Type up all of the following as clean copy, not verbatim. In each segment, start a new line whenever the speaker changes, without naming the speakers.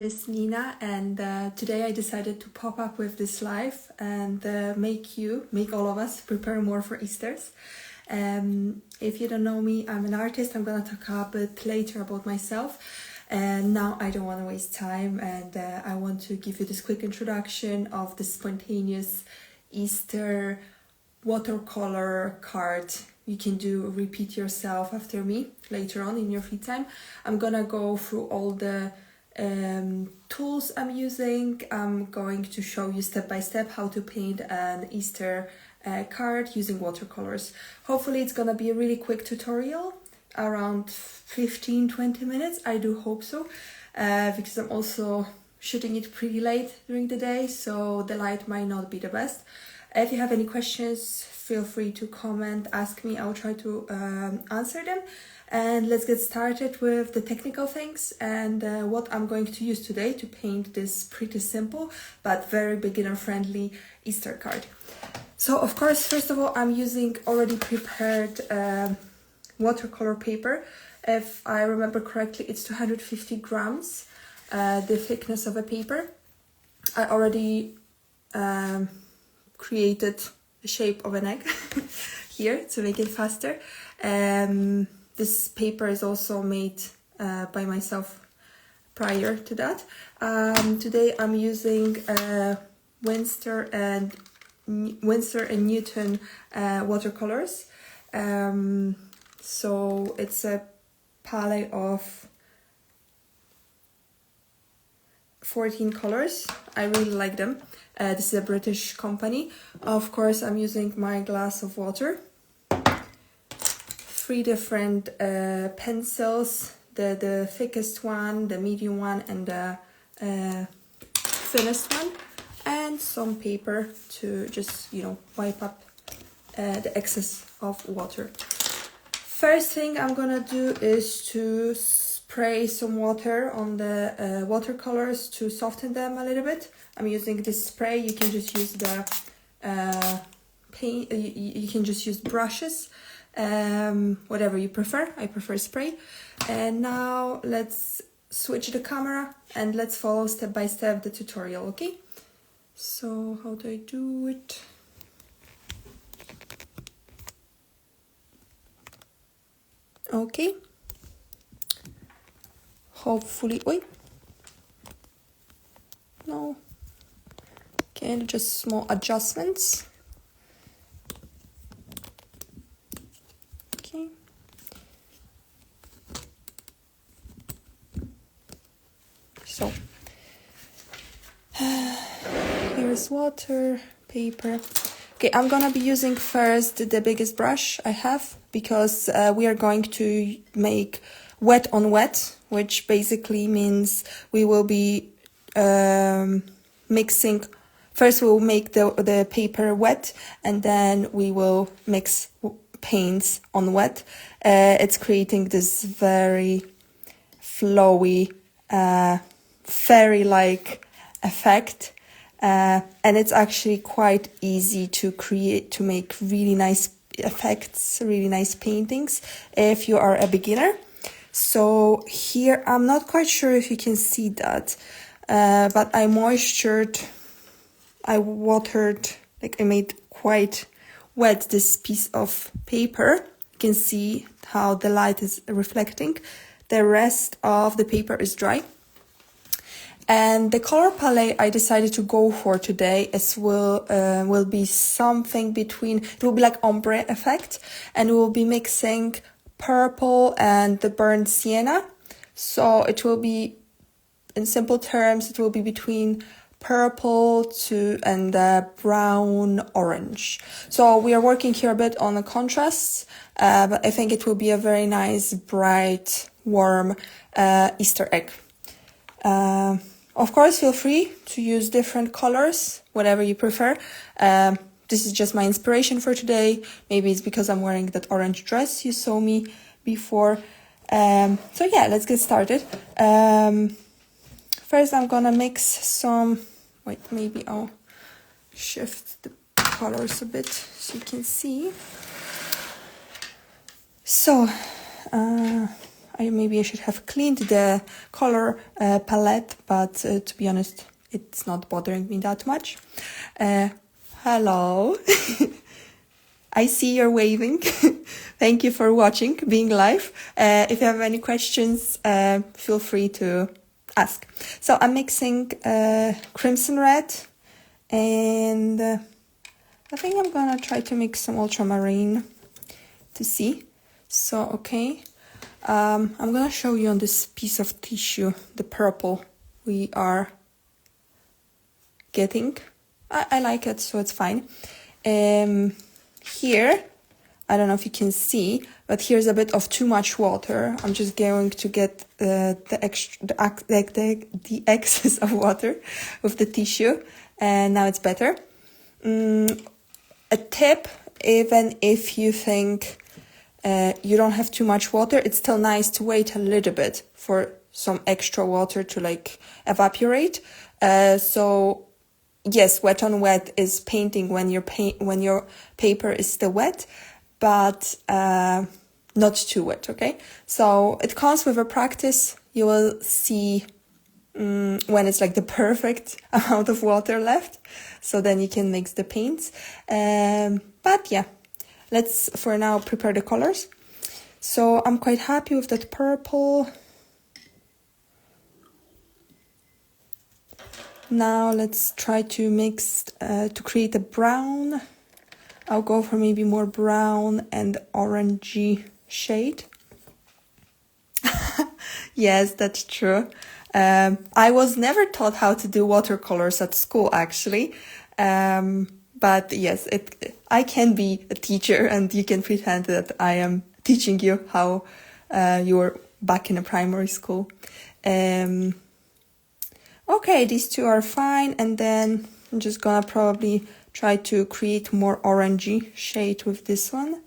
It's Nina, and today I decided to pop up with this live and make all of us prepare more for Easter's. If you don't know me, I'm an artist. I'm gonna talk a bit later about myself, and now I don't want to waste time, and I want to give you this quick introduction of the spontaneous Easter watercolor card you can do. Repeat yourself after me later on in your free time. I'm gonna go through all the tools I'm using. I'm going to show you step by step how to paint an Easter card using watercolors. Hopefully it's gonna be a really quick tutorial, around 15-20 minutes. I do hope so, because I'm also shooting it pretty late during the day, so the light might not be the best. If you have any questions, feel free to comment, ask me. I'll try to answer them. And let's get started with the technical things and what I'm going to use today to paint this pretty simple but very beginner friendly Easter card. So of course, first of all, I'm using already prepared watercolor paper. If I remember correctly, it's 250 grams, the thickness of a paper. I already created the shape of an egg here to make it faster. This paper is also made by myself prior to that. Today I'm using Winsor and Newton watercolors. So it's a palette of 14 colors. I really like them. This is a British company. Of course, I'm using my glass of water. 3 different pencils, the thickest one, the medium one, and the thinnest one, and some paper to just, wipe up the excess of water. First thing I'm gonna do is to spray some water on the watercolors to soften them a little bit. I'm using this spray. You can just use the paint. You can just use brushes. Whatever you prefer. I prefer spray. And now let's switch the camera and let's follow step by step the tutorial, okay? So how do I do it? Okay. Hopefully, no. Okay, just small adjustments. So here's water, paper. Okay, I'm gonna be using first the biggest brush I have because we are going to make wet on wet, which basically means we will be mixing. First we'll make the paper wet and then we will mix paints on wet. It's creating this very flowy fairy-like effect, and it's actually quite easy to make really nice effects, really nice paintings if you are a beginner. So here I'm not quite sure if you can see that, but I watered, like I made quite wet this piece of paper. You can see how the light is reflecting. The rest of the paper is dry. And the color palette I decided to go for today will be something between, it will be like ombre effect, and we will be mixing purple and the burnt sienna. So it will be, in simple terms, it will be between purple and brown orange. So we are working here a bit on the contrasts, but I think it will be a very nice, bright, warm Easter egg. Of course, feel free to use different colors, whatever you prefer. This is just my inspiration for today. Maybe it's because I'm wearing that orange dress you saw me before. So yeah, let's get started. First, I'm gonna mix some. Wait, maybe I'll shift the colors a bit so you can see. So maybe I should have cleaned the color palette, but to be honest, it's not bothering me that much. Hello. I see you're waving. Thank you for watching, being live. If you have any questions, feel free to ask. So I'm mixing crimson red, and I think I'm gonna try to mix some ultramarine to see. So, okay. I'm gonna show you on this piece of tissue the purple we are getting. I like it, so it's fine. Here, I don't know if you can see, but here's a bit of too much water. I'm just going to get the excess of water with the tissue, and now it's better. A tip, even if you think you don't have too much water, it's still nice to wait a little bit for some extra water to like evaporate. So yes, wet on wet is painting when your paper is still wet, but not too wet, okay? So it comes with a practice. You will see when it's like the perfect amount of water left, so then you can mix the paints. But yeah, let's for now prepare the colors. So I'm quite happy with that purple. Now let's try to mix to create a brown. I'll go for maybe more brown and orangey shade. Yes, that's true. I was never taught how to do watercolors at school, actually. But yes, I can be a teacher, and you can pretend that I am teaching you how you were back in a primary school. Okay, these two are fine, and then I'm just gonna probably try to create more orangey shade with this one.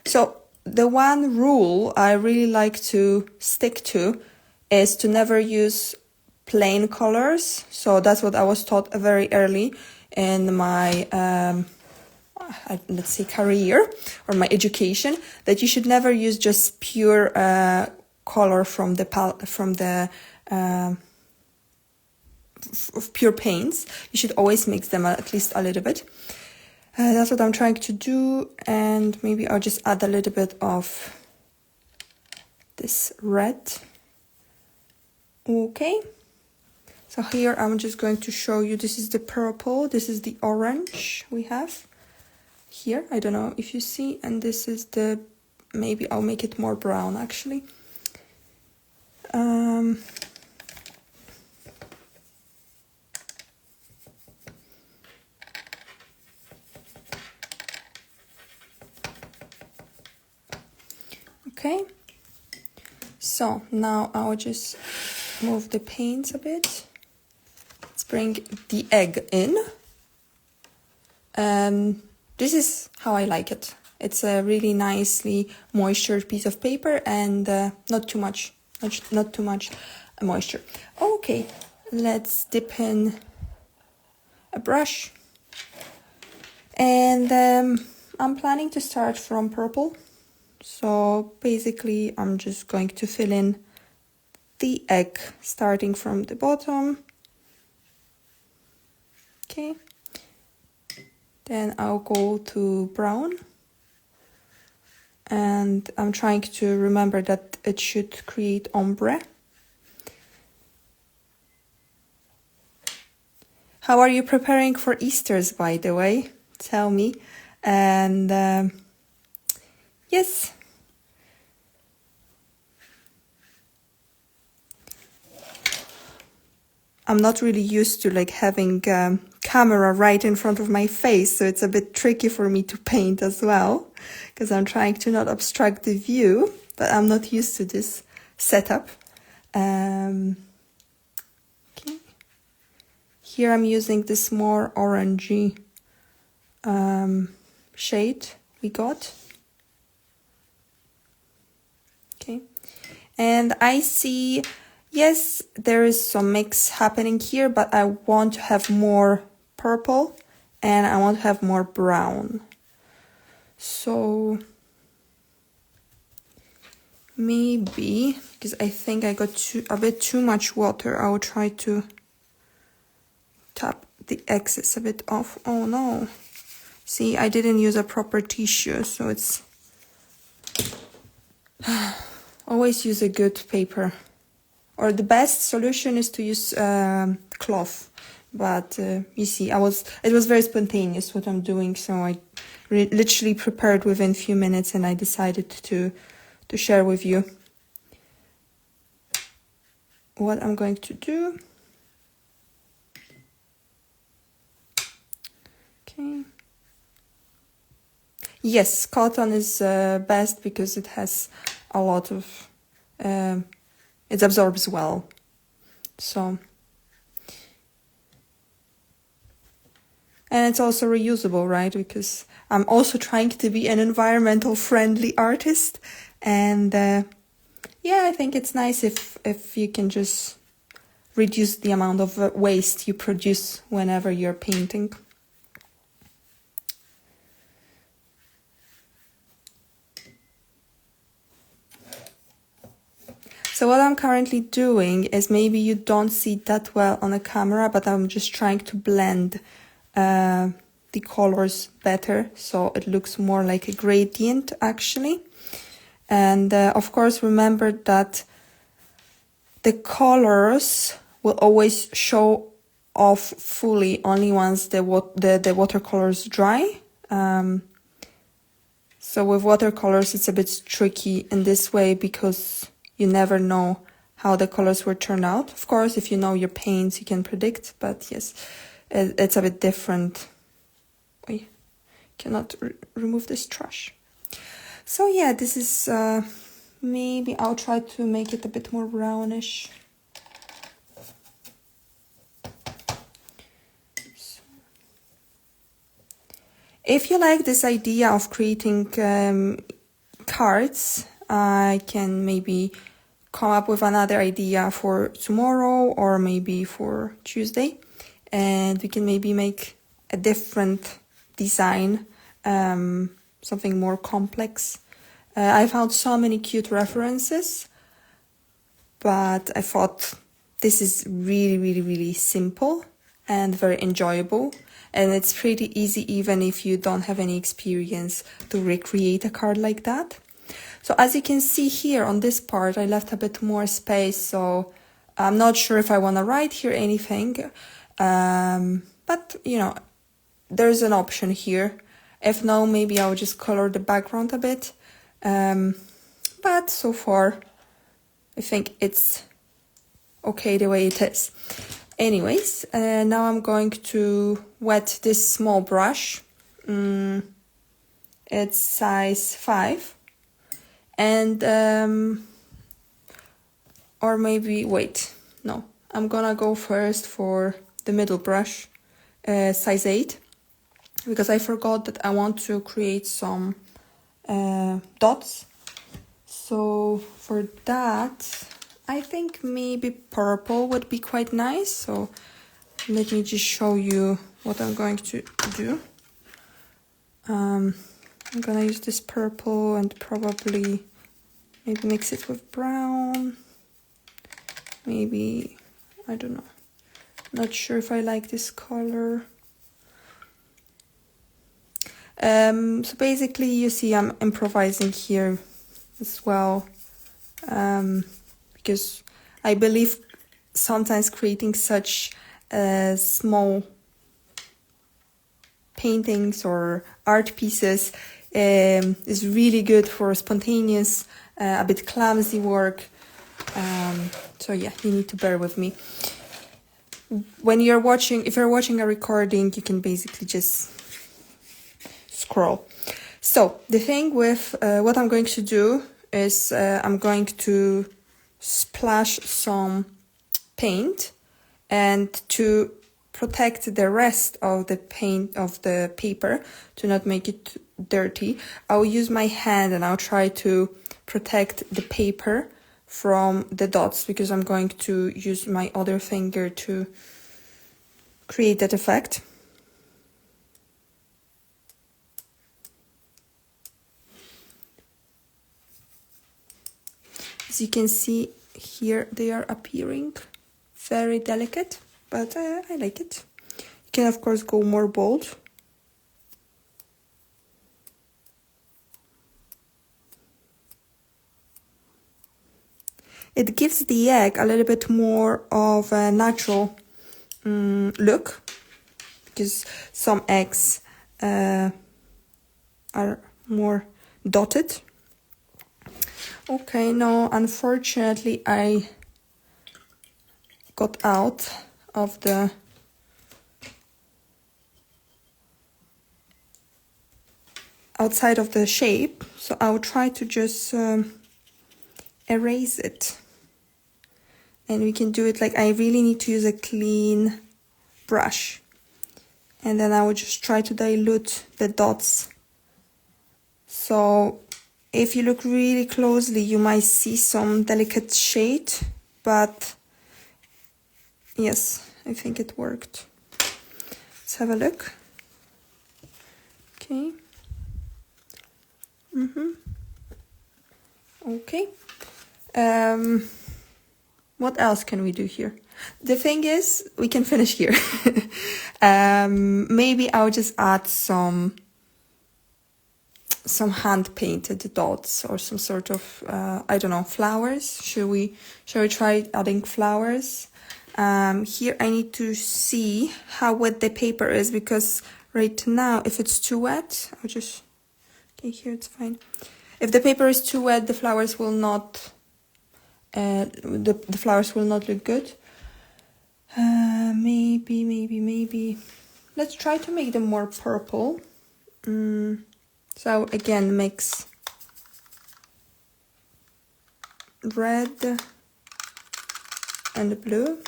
So the one rule I really like to stick to is to never use plain colors. So that's what I was taught very early in my let's say career or my education, that you should never use just pure color from the pure paints. You should always mix them at least a little bit. That's what I'm trying to do, and maybe I'll just add a little bit of this red. Okay, so here I'm just going to show you, this is the purple, this is the orange we have here, I don't know if you see, and this is the, maybe I'll make it more brown actually. Okay, so now I'll just move the paints a bit. Let's bring the egg in. This is how I like it. It's a really nicely moistured piece of paper, and not too much moisture. Okay, let's dip in a brush, and I'm planning to start from purple. So basically I'm just going to fill in the egg starting from the bottom. Okay, then I'll go to brown, and I'm trying to remember that it should create ombre. How are you preparing for Easter's, by the way? Tell me. And yes. I'm not really used to like having camera right in front of my face, so it's a bit tricky for me to paint as well, because I'm trying to not obstruct the view, but I'm not used to this setup. Okay. Here I'm using this more orangey shade we got. Okay, and I see, yes, there is some mix happening here, but I want to have more purple and I want to have more brown. So maybe, because I think I got a bit too much water, I will try to tap the excess a bit off. Oh no. See, I didn't use a proper tissue, so it's... Always use a good paper. Or the best solution is to use cloth. But you see, it was very spontaneous what I'm doing, so I literally prepared within a few minutes and I decided to share with you what I'm going to do. Okay. Yes, cotton is best because it has a lot of, it absorbs well. So, and it's also reusable, right? Because I'm also trying to be an environmental friendly artist. And yeah, I think it's nice if you can just reduce the amount of waste you produce whenever you're painting. So what I'm currently doing is, maybe you don't see that well on the camera, but I'm just trying to blend the colors better, so it looks more like a gradient actually. And of course, remember that the colors will always show off fully only once the watercolors dry. So with watercolors, it's a bit tricky in this way because you never know how the colors will turn out. Of course, if you know your paints, you can predict, but yes, it's a bit different. I cannot remove this trash. So yeah, this is, maybe I'll try to make it a bit more brownish. So, if you like this idea of creating cards, I can maybe come up with another idea for tomorrow or maybe for Tuesday, and we can maybe make a different design, something more complex. I found so many cute references, but I thought this is really simple and very enjoyable, and it's pretty easy even if you don't have any experience to recreate a card like that. So as you can see here on this part, I left a bit more space, so I'm not sure if I want to write here anything, but you know, there's an option here. If no, maybe I'll just color the background a bit, but so far I think it's okay the way it is. Anyways, now I'm going to wet this small brush. It's size 5. And, or maybe, wait, no, I'm gonna go first for the middle brush, size 8, because I forgot that I want to create some dots. So for that, I think maybe purple would be quite nice. So let me just show you what I'm going to do. I'm gonna use this purple and probably maybe mix it with brown. Maybe, I don't know. Not sure if I like this color. So basically, you see I'm improvising here as well, because I believe sometimes creating such small paintings or art pieces is really good for spontaneous, a bit clumsy work. So yeah, you need to bear with me. When you're watching, if you're watching a recording, you can basically just scroll. So the thing with what I'm going to do is I'm going to splash some paint, and to protect the rest of the paint of the paper, to not make it dirty, I'll use my hand and I'll try to protect the paper from the dots, because I'm going to use my other finger to create that effect. As you can see here, they are appearing very delicate, but I like it. You can of course go more bold. It gives the egg a little bit more of a natural look, because some eggs are more dotted. Okay, no, unfortunately I got out of the outside of the shape, so I'll try to just erase it. And we can do it like, I really need to use a clean brush. And then I will just try to dilute the dots. So if you look really closely, you might see some delicate shade, but yes, I think it worked. Let's have a look. Okay. Okay. What else can we do here? The thing is, we can finish here. Maybe I'll just add some hand-painted dots or some sort of, I don't know, flowers. Shall we try adding flowers? Here I need to see how wet the paper is, because right now, if it's too wet, I'll just, okay, here it's fine. If the paper is too wet, the flowers will not, the flowers will not look good. Maybe. Let's try to make them more purple. So again, mix red and blue.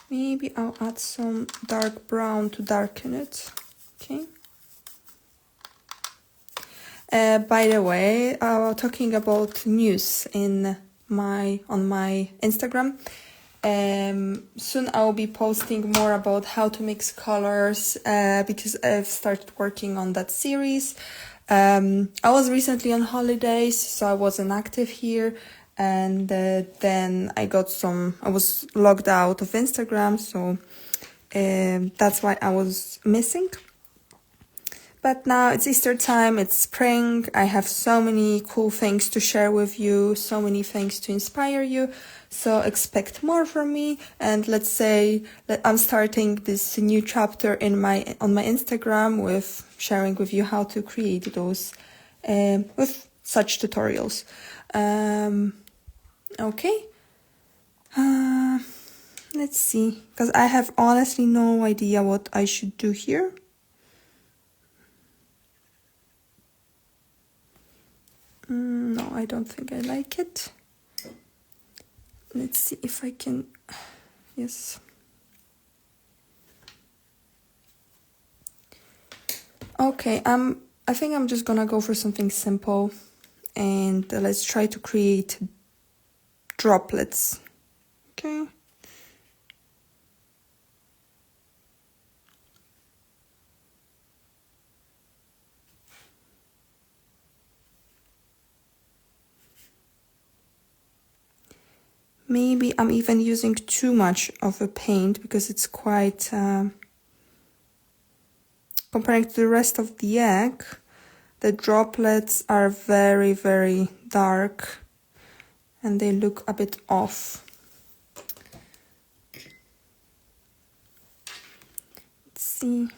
Maybe I'll add some dark brown to darken it. Okay. By the way, talking about news on my Instagram. Soon I'll be posting more about how to mix colors, because I've started working on that series. I was recently on holidays, so I wasn't active here, and then I was logged out of Instagram, so that's why I was missing. But now it's Easter time, it's spring, I have so many cool things to share with you, so many things to inspire you, so expect more from me. And let's say that I'm starting this new chapter on my Instagram with sharing with you how to create those with such tutorials. Okay, let's see, because I have honestly no idea what I should do here. No, I don't think I like it. Let's see if I can, yes. Okay, I think I'm just gonna go for something simple, and let's try to create droplets. Okay. Maybe I'm even using too much of a paint, because it's quite, comparing to the rest of the egg, the droplets are very, very dark and they look a bit off. Let's see.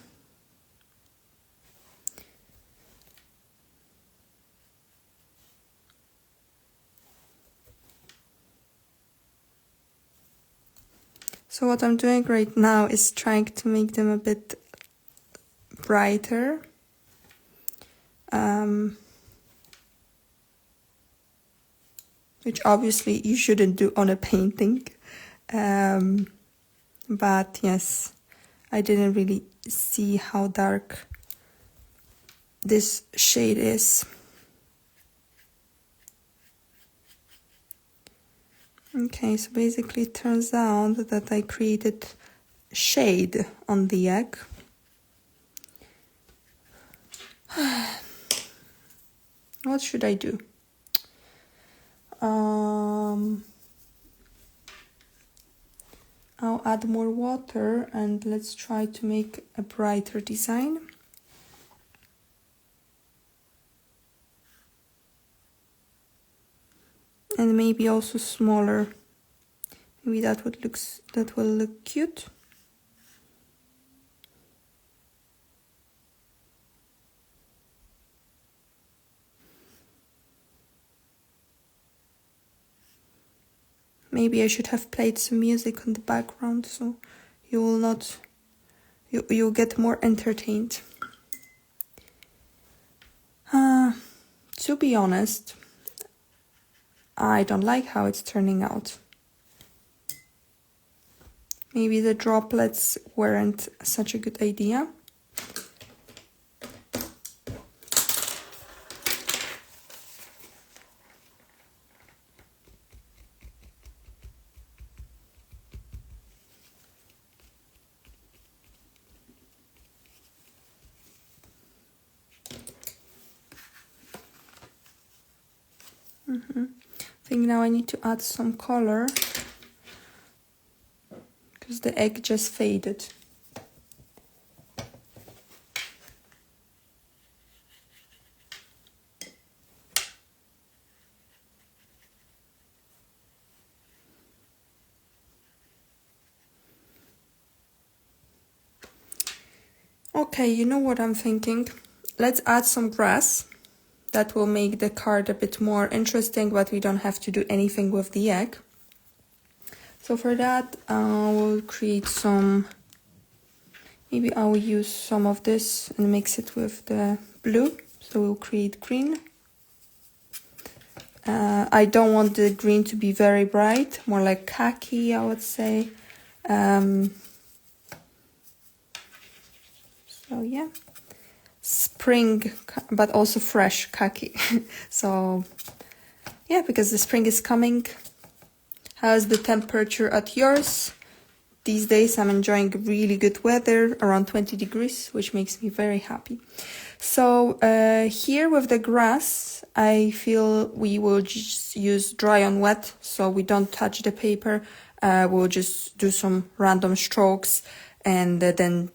So what I'm doing right now is trying to make them a bit brighter. Which obviously you shouldn't do on a painting. But yes, I didn't really see how dark this shade is. Okay, so basically it turns out that I created shade on the egg. What should I do? I'll add more water and let's try to make a brighter design. And maybe also smaller. Maybe that will look cute. Maybe I should have played some music on the background so you will not you'll get more entertained. To be honest, I don't like how it's turning out. Maybe the droplets weren't such a good idea. I think now I need to add some color because the egg just faded. Okay, you know what I'm thinking? Let's add some grass. That will make the card a bit more interesting, but we don't have to do anything with the egg. So for that, we'll create some, maybe I'll use some of this and mix it with the blue. So we'll create green. I don't want the green to be very bright, more like khaki, I would say. So yeah. Spring, but also fresh khaki. So yeah, because the spring is coming. How's the temperature at yours? These days I'm enjoying really good weather, around 20 degrees, which makes me very happy. So here with the grass, I feel we will just use dry on wet, so we don't touch the paper. We'll just do some random strokes and then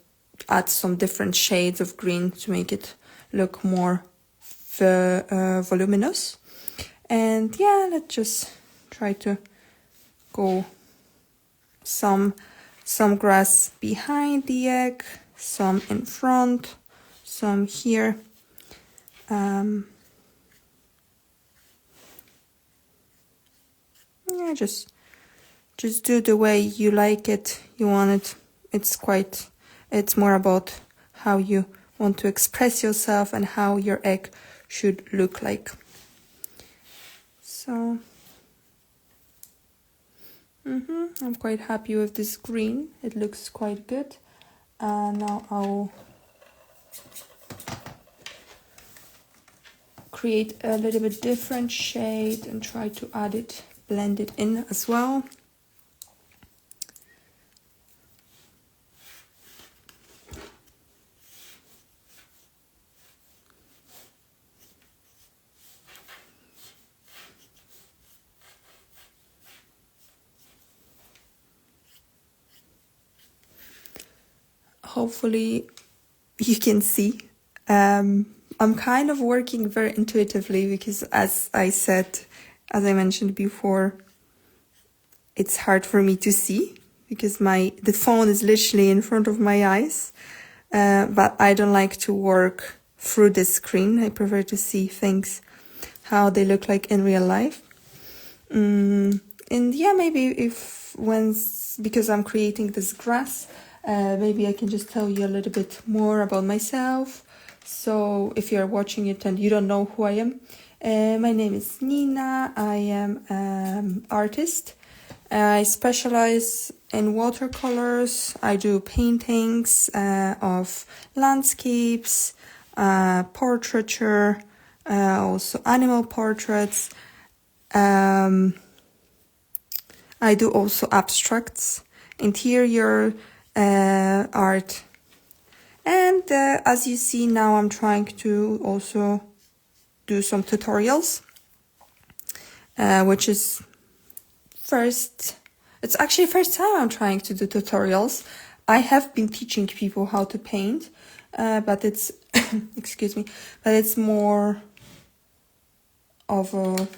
add some different shades of green to make it look more voluminous. And yeah, let's just try to go some grass behind the egg, some in front, some here. Yeah, just do the way you like it, you want it. It's more about how you want to express yourself and how your egg should look like. So, I'm quite happy with this green. It looks quite good. Now I'll create a little bit different shade and try to add it, blend it in as well. Hopefully you can see. I'm kind of working very intuitively because as I mentioned before, it's hard for me to see because the phone is literally in front of my eyes. But I don't like to work through the screen. I prefer to see things how they look like in real life. And yeah, maybe because I'm creating this grass, maybe I can just tell you a little bit more about myself. So if you're watching it and you don't know who I am, my name is Nina. I am an artist. I specialize in watercolors. I do paintings of landscapes, portraiture, also animal portraits. I do also abstracts, interior art. And as you see now, I'm trying to also do some tutorials. which is it's actually first time I'm trying to do tutorials. I have been teaching people how to paint, but it's, excuse me, but it's more of a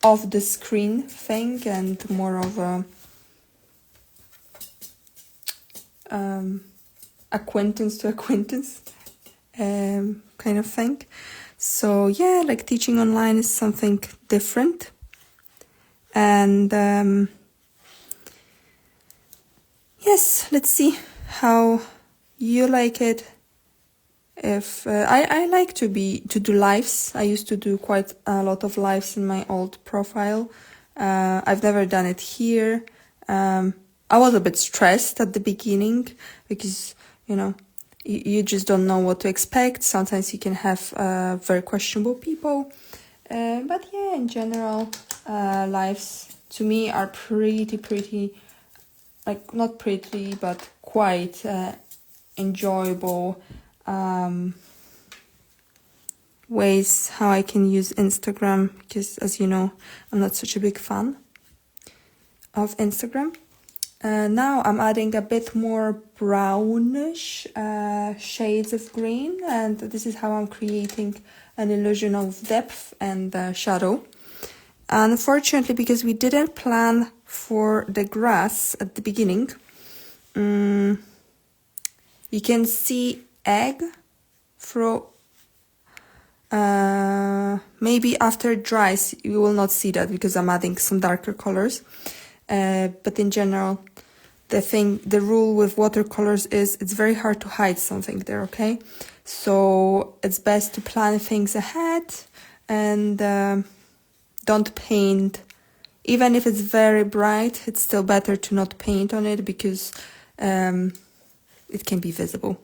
off the screen thing and more of a acquaintance to acquaintance kind of thing. So yeah, like teaching online is something different. And yes, let's see how you like it. If I like to do lives. I used to do quite a lot of lives in my old profile. I've never done it here. I was a bit stressed at the beginning because, you know, you just don't know what to expect. Sometimes you can have very questionable people. But yeah, in general, lives to me are pretty, like not pretty, but quite enjoyable ways how I can use Instagram, because as you know, I'm not such a big fan of Instagram. Now I'm adding a bit more brownish shades of green, and this is how I'm creating an illusion of depth and shadow. Unfortunately, because we didn't plan for the grass at the beginning, you can see egg through. Maybe after it dries, you will not see that because I'm adding some darker colors. But in general, the rule with watercolors is it's very hard to hide something there, okay? So it's best to plan things ahead and don't paint. Even if it's very bright, it's still better to not paint on it because it can be visible.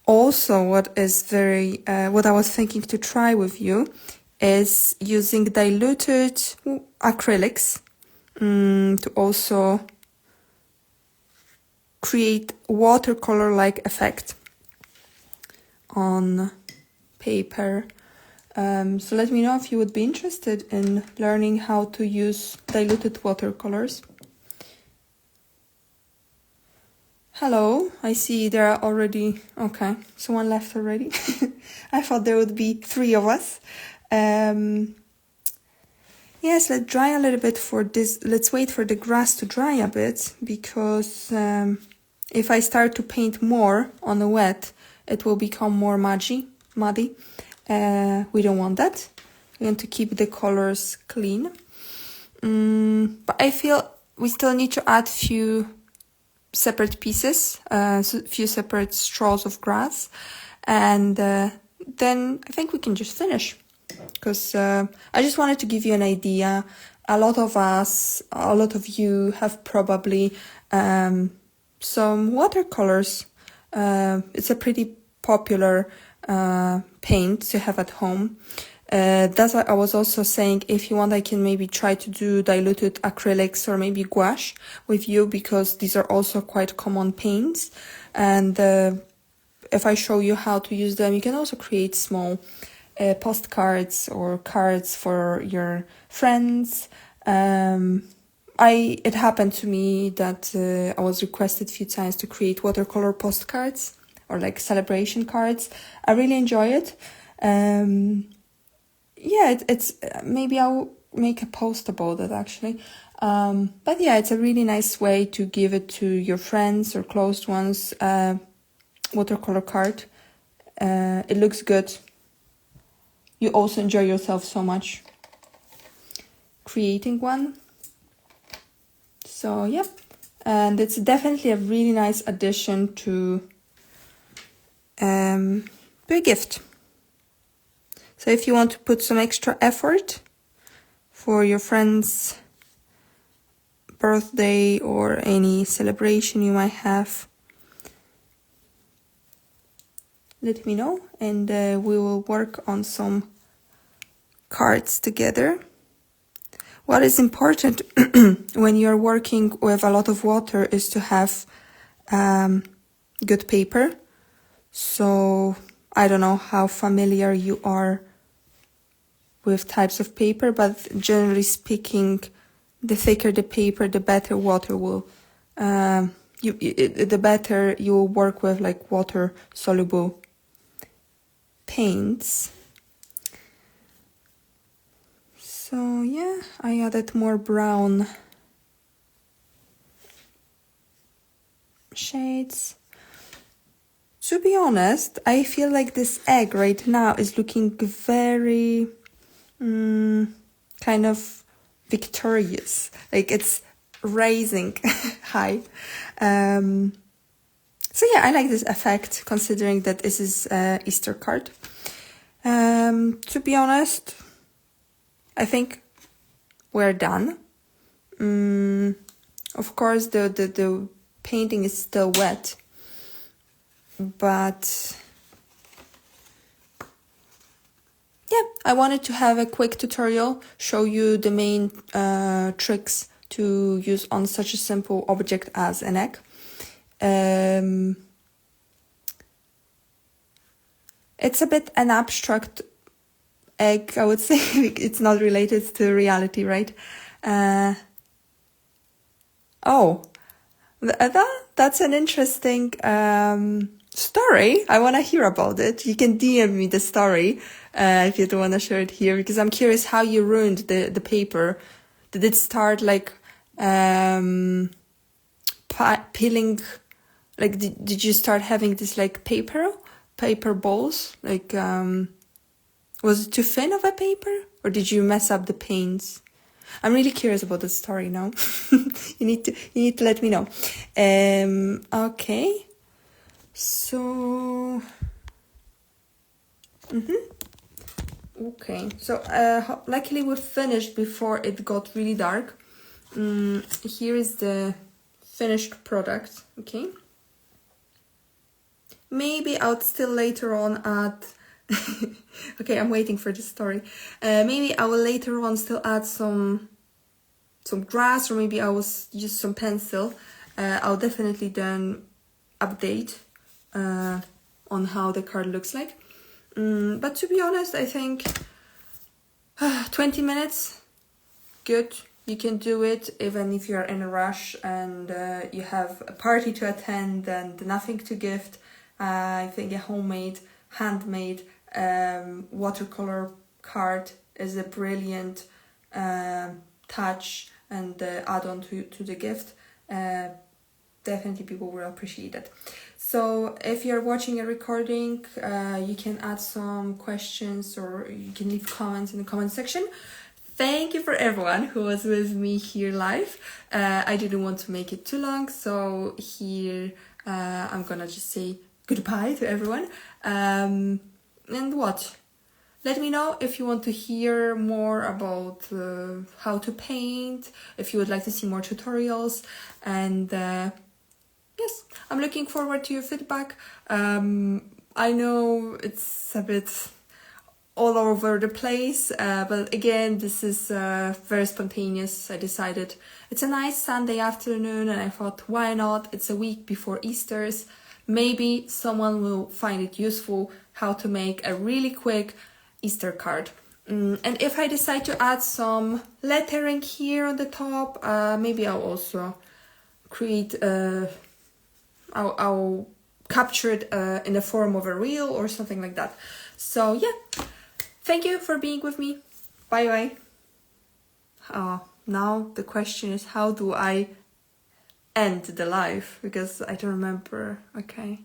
Also, what I was thinking to try with you is using diluted acrylics to also create watercolor-like effect on paper. So let me know if you would be interested in learning how to use diluted watercolors. Hello, I see there are already, okay, so one left already. I thought there would be 3 of us. Yes, let's dry a little bit for this. Let's wait for the grass to dry a bit, because if I start to paint more on the wet, it will become more muddy. We don't want that. We want to keep the colors clean. But I feel we still need to add few separate pieces, few separate straws of grass, and then I think we can just finish. Because I just wanted to give you an idea. A lot of you have probably some watercolors. It's a pretty popular paint to have at home. That's why I was also saying, if you want, I can maybe try to do diluted acrylics or maybe gouache with you, because these are also quite common paints. And if I show you how to use them, you can also create small postcards or cards for your friends. It happened to me that I was requested a few times to create watercolor postcards or like celebration cards. I really enjoy it. It's maybe I'll make a post about that actually. But yeah, it's a really nice way to give it to your friends or close ones. Watercolor card. It looks good. You also enjoy yourself so much creating one. So yeah, and it's definitely a really nice addition to a gift. So if you want to put some extra effort for your friend's birthday or any celebration you might have, let me know, and we will work on some cards together. What is important when you're working with a lot of water is to have good paper. So I don't know how familiar you are with types of paper, but generally speaking, the thicker the paper, the better water will, the better you will work with like water soluble paints. So yeah, I added more brown shades. To be honest, I feel like this egg right now is looking very kind of victorious, like it's rising high. So yeah, I like this effect considering that this is Easter card. To be honest, I think we're done. Of course, the painting is still wet, but yeah, I wanted to have a quick tutorial, show you the main tricks to use on such a simple object as an egg. It's a bit an abstract egg, I would say. It's not related to reality, right? That's an interesting story. I want to hear about it. You can DM me the story if you don't want to share it here, because I'm curious how you ruined the paper. Did it start like peeling? Like, did you start having this like paper balls? Like, was it too thin of a paper, or did you mess up the paints? I'm really curious about the story now. You need to let me know. Okay. So. Okay. So luckily we finished before it got really dark. Here is the finished product. Okay. Maybe I'll still later on add. Okay, I'm waiting for the story. Maybe I will later on still add some grass, or maybe I will use some pencil. I'll definitely then update on how the card looks like. But to be honest, I think 20 minutes, good. You can do it even if you're in a rush and you have a party to attend and nothing to gift. I think a homemade, handmade watercolor card is a brilliant touch and add-on to the gift. Definitely people will appreciate it. So if you're watching a recording, you can add some questions or you can leave comments in the comment section. Thank you for everyone who was with me here live. I didn't want to make it too long, so here I'm gonna just say goodbye to everyone. And what? Let me know if you want to hear more about how to paint, if you would like to see more tutorials, and yes, I'm looking forward to your feedback. I know it's a bit all over the place, but again, this is very spontaneous. I decided it's a nice Sunday afternoon and I thought, why not? It's a week before Easter's. Maybe someone will find it useful how to make a really quick Easter card. And if I decide to add some lettering here on the top, maybe I'll also create I'll capture it in the form of a reel or something like that. So yeah, thank you for being with me. Bye bye. Now the question is, how do I end the live? Because I don't remember. Okay.